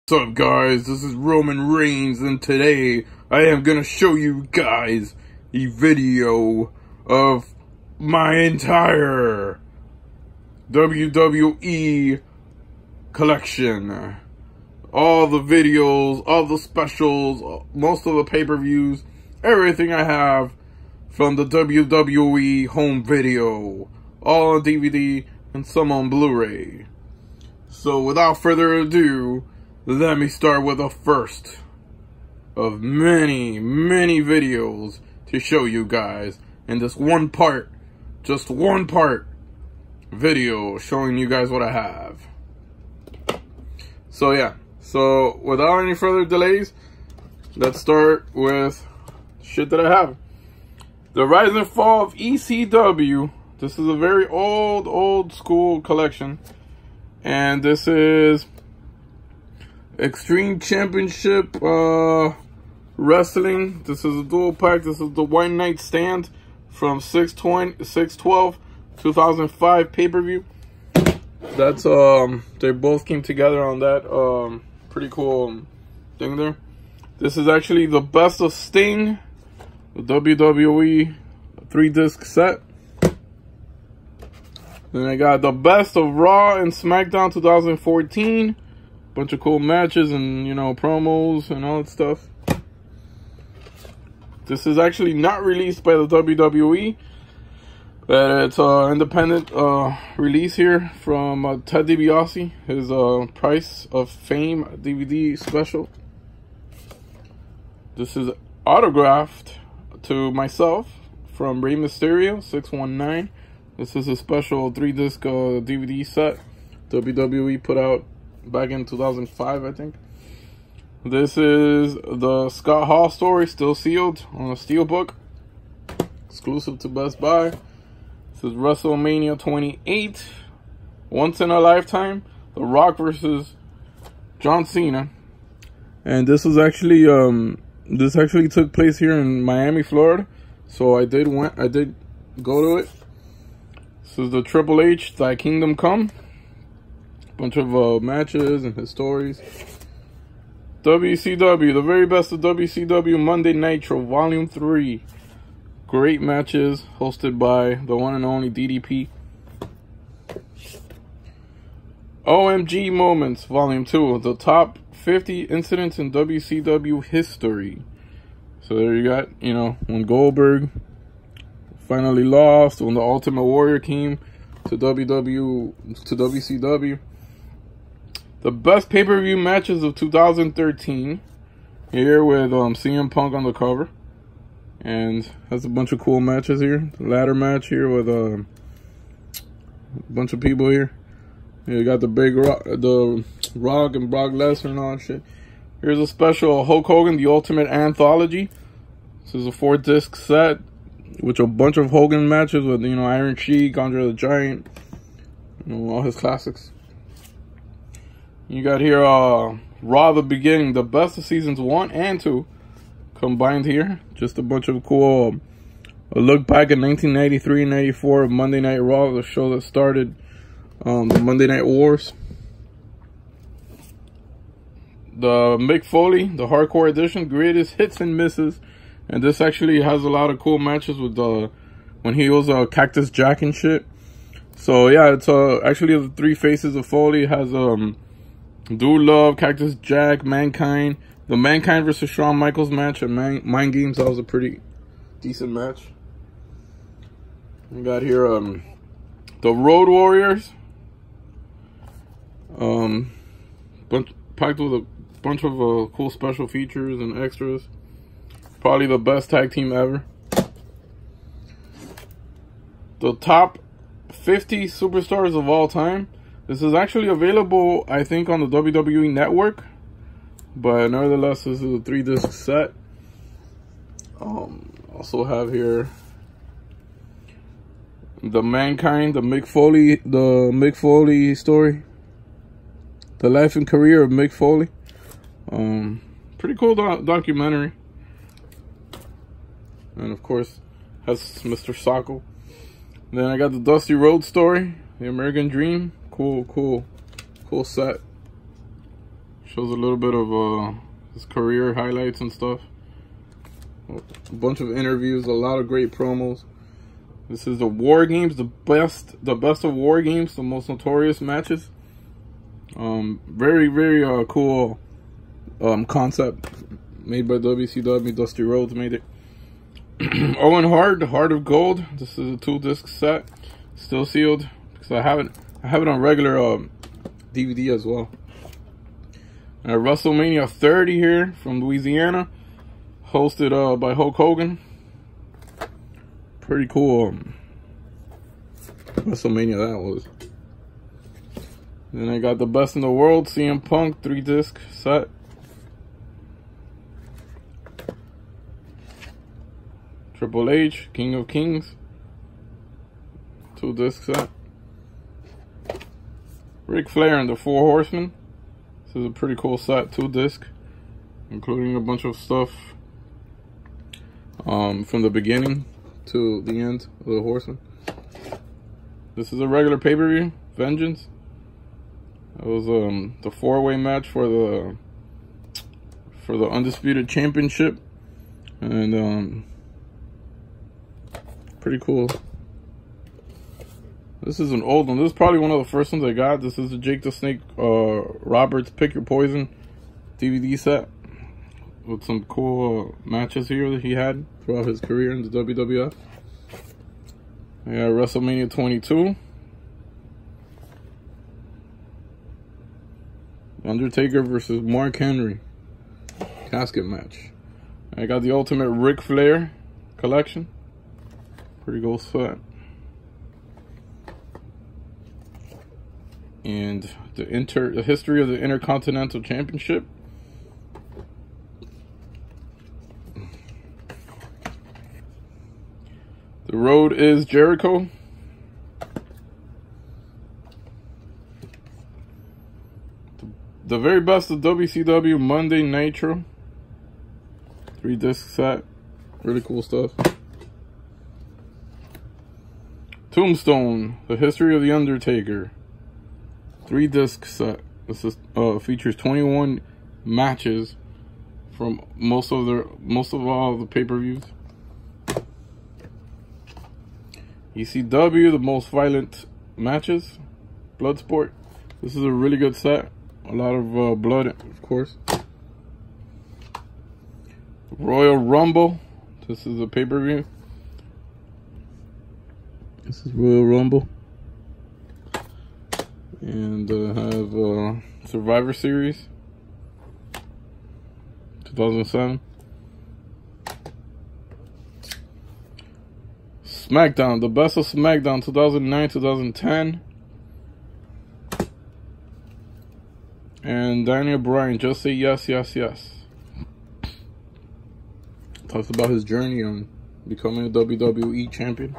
What's up, guys? This is Roman Reigns, and today I am gonna show you guys a video of my entire WWE collection. All the videos, all the specials, most of the pay-per-views, everything I have from the WWE home video, all on DVD and some on Blu-ray. So without further ado, let me start with the first of many videos to show you guys in this just one part video showing you guys what I have. So yeah, so without any further delays, let's start with shit that I have. The Rise and Fall of ECW. This is a very old school collection, and this is Extreme Championship Wrestling. This is a dual pack. This is the One Night Stand from 6/12/2005 pay-per-view. That's they both came together on that pretty cool thing there. This is actually the Best of Sting, the WWE 3-disc set. Then I got the Best of Raw and SmackDown 2014. Bunch of cool matches and, you know, promos and all that stuff. This is actually not released by the WWE, but it's an independent release here from Ted DiBiase, his Price of Fame DVD special. This is autographed to myself from Rey Mysterio 619. This is a special 3-disc DVD set WWE put out back in 2005, I think. This is the Scott Hall story, still sealed on a steelbook, exclusive to Best Buy. This is WrestleMania 28, Once in a Lifetime, The Rock versus John Cena. And this was actually this actually took place here in Miami, Florida. So I did go to it. This is the Triple H Thy Kingdom Come. Bunch of matches and his stories. WCW, the very best of WCW Monday Nitro, Volume 3. Great matches hosted by the one and only DDP. OMG Moments, Volume 2. The top 50 incidents in WCW history. So there you got, you know, when Goldberg finally lost, when the Ultimate Warrior came to WCW. The best pay-per-view matches of 2013. Here with CM Punk on the cover. And has a bunch of cool matches here. The ladder match here with a bunch of people here. You got the Rock and Brock Lesnar and all that shit. Here's a special Hulk Hogan, The Ultimate Anthology. This is a 4-disc set with a bunch of Hogan matches with, you know, Iron Sheik, Andre the Giant, you know, all his classics. You got here Raw the Beginning, the best of seasons 1 and 2 combined here. Just a bunch of cool a look back at 1993 and 94 of Monday Night Raw, the show that started the Monday Night Wars. The Mick Foley, the Hardcore Edition, greatest hits and misses. And this actually has a lot of cool matches with when he was Cactus Jack and shit. So yeah, it's actually the 3 faces of Foley. It has Dude Love, Cactus Jack, Mankind. The Mankind versus Shawn Michaels match at Mind Games, that was a pretty decent match. We got here the Road Warriors. Packed with a bunch of cool special features and extras. Probably the best tag team ever. The top 50 superstars of all time. This is actually available, I think, on the WWE Network. But nevertheless, this is a 3-disc set. Also have here the Mankind, the Mick Foley story. The life and career of Mick Foley. Pretty cool documentary. And of course, has Mr. Socko. Then I got the Dusty Rhodes story, the American Dream. Cool set. Shows a little bit of his career highlights and stuff. A bunch of interviews, a lot of great promos. This is the War Games, the best of War Games, the most notorious matches. Very cool concept made by WCW. Dusty Rhodes made it. Owen Hart, the Heart of Gold. This is a 2-disc set, still sealed because I have it on regular DVD as well. WrestleMania 30 here from Louisiana, hosted by Hulk Hogan. Pretty cool WrestleMania that was. Then I got the Best in the World CM Punk 3-disc set. Triple H, King of Kings, 2-disc set. Ric Flair and the 4 Horsemen. This is a pretty cool set, 2-disc, including a bunch of stuff from the beginning to the end of the Horsemen. This is a regular pay-per-view, Vengeance. It was the 4-way match for the Undisputed Championship, and pretty cool. This is an old one. This is probably one of the first ones I got. This is the Jake the Snake Roberts Pick Your Poison DVD set with some cool matches here that he had throughout his career in the WWF. I got WrestleMania 22. Undertaker versus Mark Henry casket match. I got the Ultimate Ric Flair collection. Pretty cool set. And the history of the Intercontinental Championship. The Road is Jericho. The very best of WCW Monday Nitro. 3-disc set. Really cool stuff. Tombstone, the history of the Undertaker. 3-disc set. This is features 21 matches from most of all the pay-per-views. ECW, the most violent matches. Bloodsport. This is a really good set. A lot of blood, of course. Royal Rumble. This is a pay-per-view. This is Royal Rumble. And I have Survivor Series 2007. SmackDown, the best of SmackDown 2009-2010. And Daniel Bryan, Just Say Yes, Yes, Yes. Talks about his journey on becoming a WWE champion.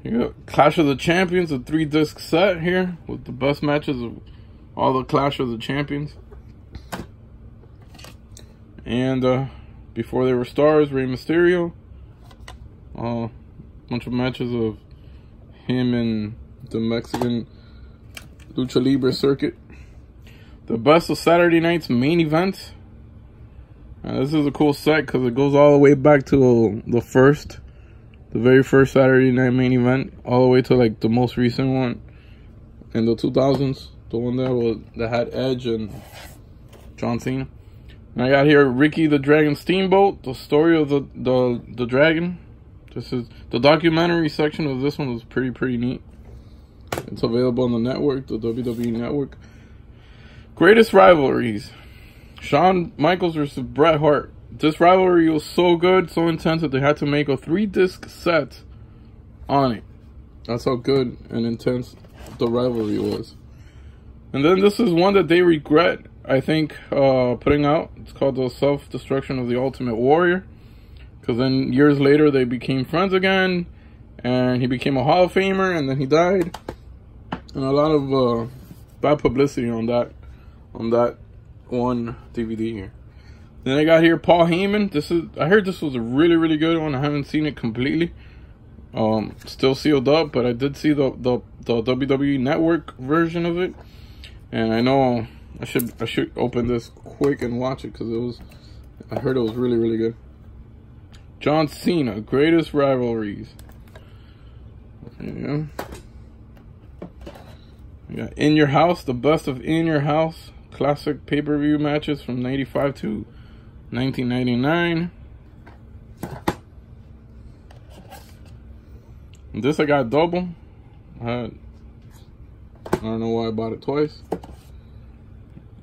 You got Clash of the Champions, a 3-disc set here with the best matches of all the Clash of the Champions. And before they were stars, Rey Mysterio. Bunch of matches of him and the Mexican Lucha Libre circuit. The best of Saturday night's main event. This is a cool set because it goes all the way back to the very first Saturday night main event, all the way to like the most recent one in the 2000s, the one that had Edge and John Cena. And I got here Ricky the Dragon Steamboat, the story of the dragon. This is the documentary section of this one was pretty neat. It's available on the network, the WWE network. Greatest rivalries. Shawn Michaels versus Bret Hart. This rivalry was so good, so intense that they had to make a 3-disc set on it. That's how good and intense the rivalry was. And then this is one that they regret, I think, putting out. It's called The Self-Destruction of the Ultimate Warrior. Because then years later they became friends again, and he became a Hall of Famer, and then he died. And a lot of bad publicity on that one DVD here. Then I got here Paul Heyman. I heard this was a really good one. I haven't seen it completely. Still sealed up, but I did see the WWE Network version of it. And I know I should open this quick and watch it because I heard it was really, really good. John Cena, greatest rivalries. Yeah. We got In Your House, the best of In Your House, classic pay-per-view matches from 95 to 1999. And this I got double. I don't know why I bought it twice.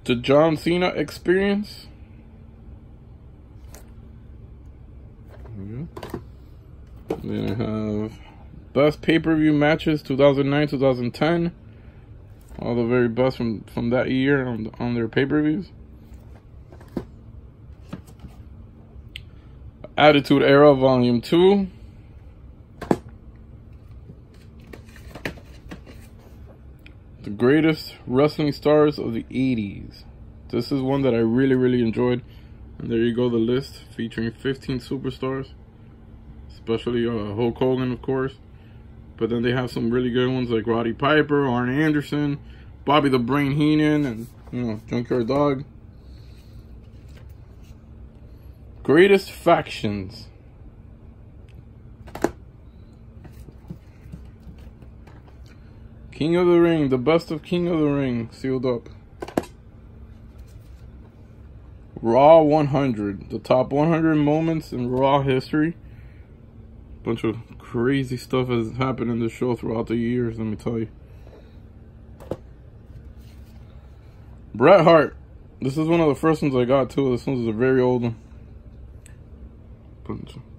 The John Cena Experience. Then I have best pay-per-view matches 2009, 2010. All the very best from that year on their pay-per-views. Attitude Era Volume 2. The greatest wrestling stars of the 80s. This is one that I really, really enjoyed. And there you go, the list featuring 15 superstars. Especially Hulk Hogan, of course. But then they have some really good ones like Roddy Piper, Arn Anderson, Bobby the Brain Heenan, and, you know, Junkyard Dog. Greatest factions. King of the Ring, the best of King of the Ring, sealed up. Raw 100, the top 100 moments in Raw history. Bunch of crazy stuff has happened in the show throughout the years, let me tell you. Bret Hart, this is one of the first ones I got too. This one's a very old one.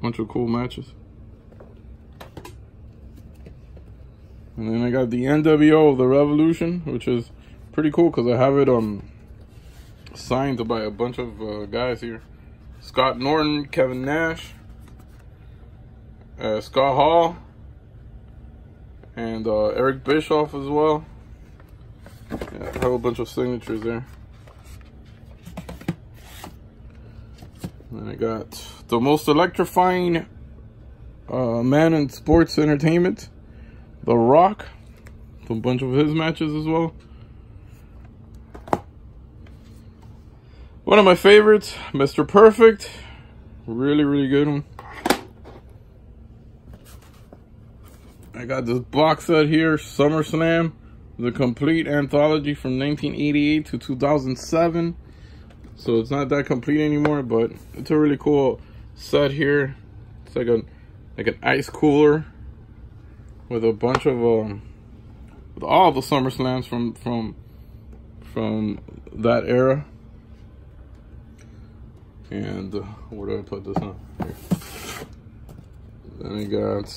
Bunch of cool matches. And then I got the NWO of the Revolution, which is pretty cool because I have it signed by a bunch of guys here. Scott Norton, Kevin Nash, Scott Hall, and Eric Bischoff as well. Yeah, I have a bunch of signatures there. And I got the most electrifying man in sports entertainment, The Rock. A bunch of his matches as well. One of my favorites, Mr. Perfect. Really, really good one. I got this box set here, SummerSlam, the complete anthology from 1988 to 2007. So it's not that complete anymore, but it's a really cool set here. It's like an ice cooler with a bunch of with all the SummerSlams from that era. And where do I put this on? Here. Then I got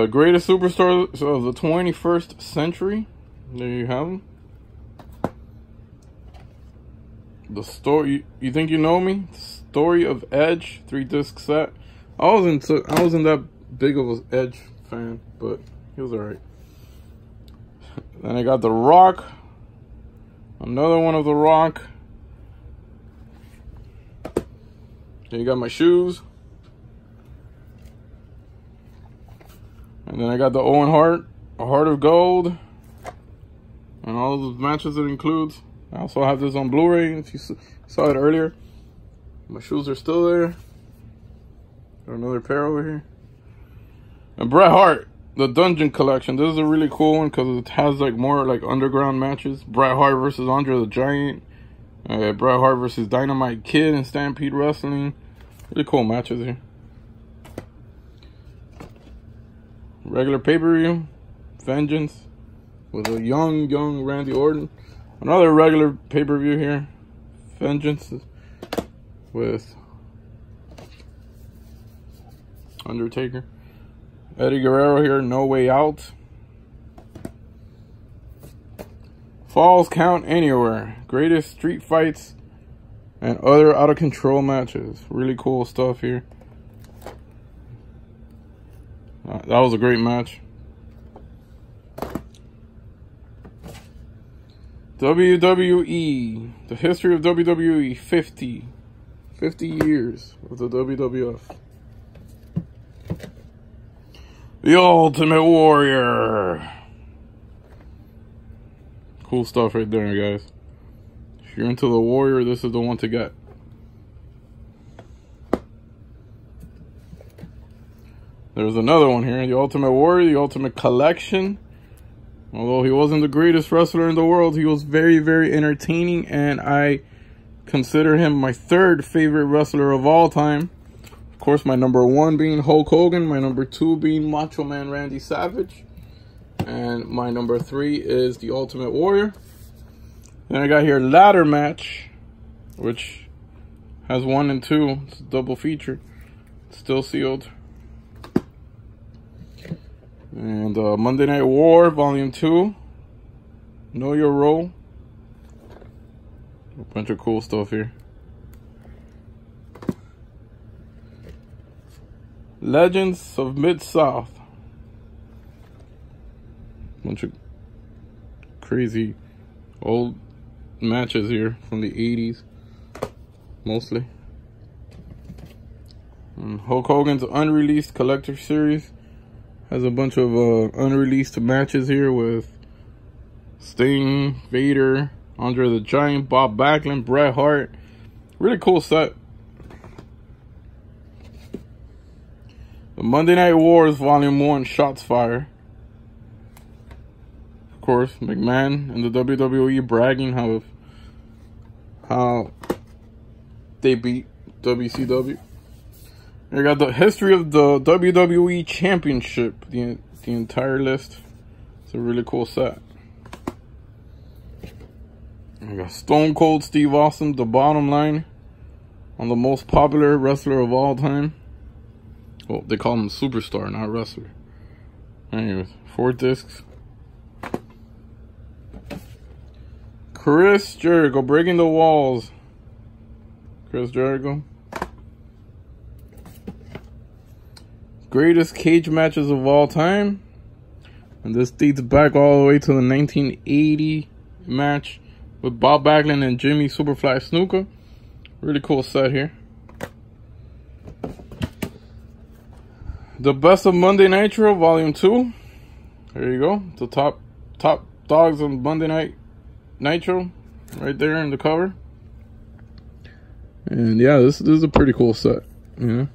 greatest superstars of the 21st century. There you have them. The story, you think you know me? Story of Edge, 3-disc set. I wasn't that big of an Edge fan, but he was alright. Then I got The Rock. Another one of The Rock. Then you got my shoes. And then I got the Owen Hart, A Heart of Gold. And all of the matches it includes. I also have this on Blu Ray, if you saw it earlier. My shoes are still there. Got another pair over here. And Bret Hart, the Dungeon Collection. This is a really cool one because it has like more like underground matches. Bret Hart versus Andre the Giant. Bret Hart versus Dynamite Kid and Stampede Wrestling. Really cool matches here. Regular pay-per-view, Vengeance, with a young Randy Orton. Another regular pay-per-view here, Vengeance, with Undertaker. Eddie Guerrero here, No Way Out. Falls Count Anywhere. Greatest street fights and other out-of-control matches. Really cool stuff here. That was a great match. WWE. The history of WWE. 50 years of the WWF. The Ultimate Warrior. Cool stuff right there, guys. If you're into the Warrior, this is the one to get. There's another one here, the Ultimate Warrior, the Ultimate Collection. Although he wasn't the greatest wrestler in the world, he was very, very entertaining, and I consider him my third favorite wrestler of all time. Of course, my number one being Hulk Hogan, my number two being Macho Man Randy Savage, and my number three is the Ultimate Warrior. Then I got here Ladder Match, which has 1 and 2. It's a double feature. It's still sealed. And Monday Night War, Volume 2. Know Your Role. A bunch of cool stuff here. Legends of Mid-South. Bunch of crazy old matches here from the 80s. Mostly. And Hulk Hogan's Unreleased Collector Series. Has a bunch of unreleased matches here with Sting, Vader, Andre the Giant, Bob Backlund, Bret Hart. Really cool set. The Monday Night Wars Volume 1, Shots Fire. Of course, McMahon and the WWE bragging how they beat WCW. I got the history of the WWE Championship, the entire list. It's a really cool set. I got Stone Cold Steve Austin, The Bottom Line, on the most popular wrestler of all time. Well, they call him superstar, not wrestler. Anyways, 4 discs. Chris Jericho, Breaking the Walls. Chris Jericho. Greatest cage matches of all time. And this dates back all the way to the 1980 match with Bob Backlund and Jimmy Superfly Snuka. Really cool set here. The Best of Monday Nitro, Volume 2. There you go. The top dogs on Monday Night Nitro. Right there in the cover. And yeah, this is a pretty cool set. You know?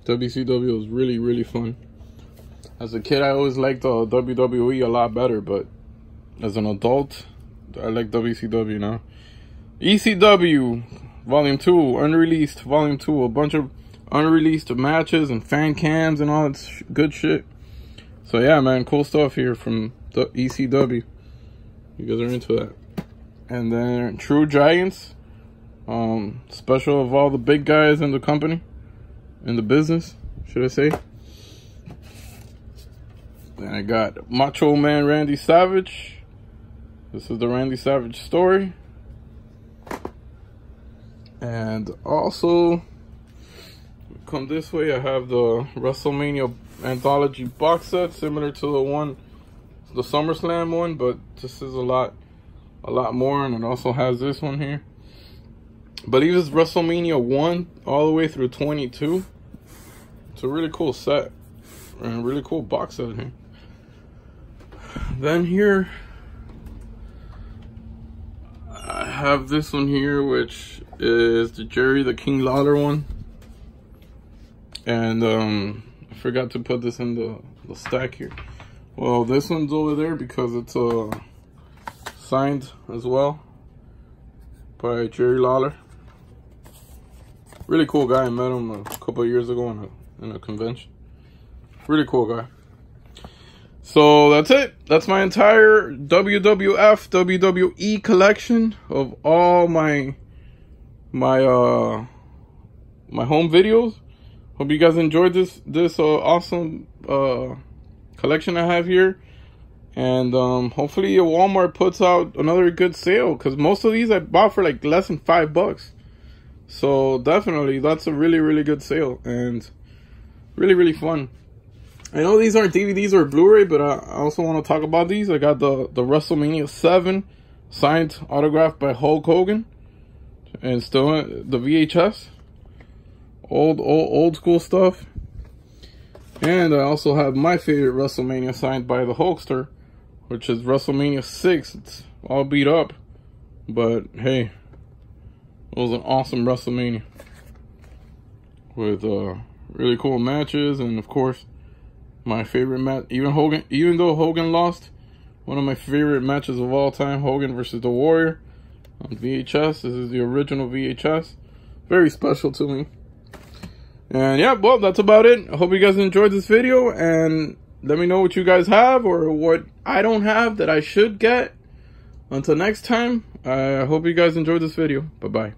WCW was really, really fun. As a kid, I always liked WWE a lot better, but as an adult, I like WCW now. ECW, Volume 2, Unreleased, Volume 2, a bunch of unreleased matches and fan cams and all that good shit. So yeah, man, cool stuff here from the ECW. You guys are into that. And then True Giants, special of all the big guys in the company. In the business, should I say. Then I got Macho Man Randy Savage. This is the Randy Savage story. And also, come this way, I have the WrestleMania anthology box set, similar to the SummerSlam one, but this is a lot more, and it also has this one here. I believe it's WrestleMania 1 all the way through 22. It's a really cool set. And a really cool box set here. Then here, I have this one here, which is the Jerry the King Lawler one. And I forgot to put this in the stack here. Well, this one's over there because it's signed as well by Jerry Lawler. Really cool guy. I met him a couple of years ago in a convention. Really cool guy. So that's it. That's my entire WWF, WWE collection of all my home videos. Hope you guys enjoyed this awesome collection I have here. And hopefully Walmart puts out another good sale, because most of these I bought for like less than $5. So definitely, that's a really, really good sale and really, really fun. I know these aren't DVDs or Blu-ray, but I also want to talk about these. I got the WrestleMania 7 signed, autographed by Hulk Hogan, and still the VHS, old school stuff. And I also have my favorite WrestleMania signed by the Hulkster, which is WrestleMania 6. It's all beat up, but hey, it was an awesome WrestleMania with really cool matches, and of course, my favorite match. Even though Hogan lost, one of my favorite matches of all time, Hogan versus the Warrior on VHS. This is the original VHS. Very special to me. And yeah, well, that's about it. I hope you guys enjoyed this video, and let me know what you guys have or what I don't have that I should get. Until next time, I hope you guys enjoyed this video. Bye-bye.